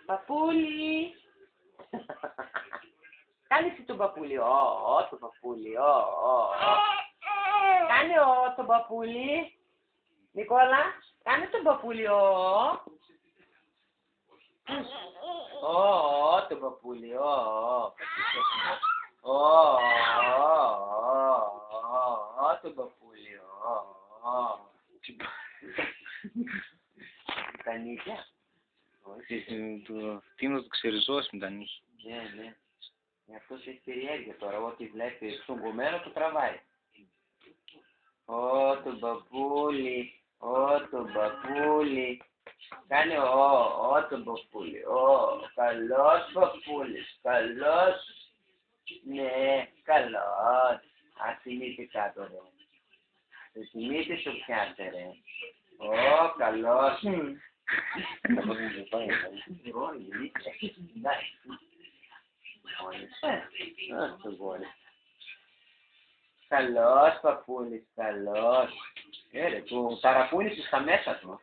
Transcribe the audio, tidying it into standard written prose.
Παπούλι. Κάνε εσύ τον παπούλι. Το παπούλι. Κάνε τον παπούλι. Νικόλα, κάνε τον παπούλι. Το παπούλι. Το παπούλι. Τα νύχια. Τι να το ξεριζώσει με τα νύχια. Ναι. Αυτός έχει περιέργεια τώρα. Ό,τι βλέπει ξουγκωμένο το τραβάει. Το παπούλι. Το παπούλι. Κάνε το παπούλι. Καλός παπούλης. Καλός. Ναι, καλός. Θυμήθη κάτω ρε. Θυμήθη το πιάσε ρε. Καλός. Καλός παπούλης, καλός. Του ταρακούνησες στα μέσα του.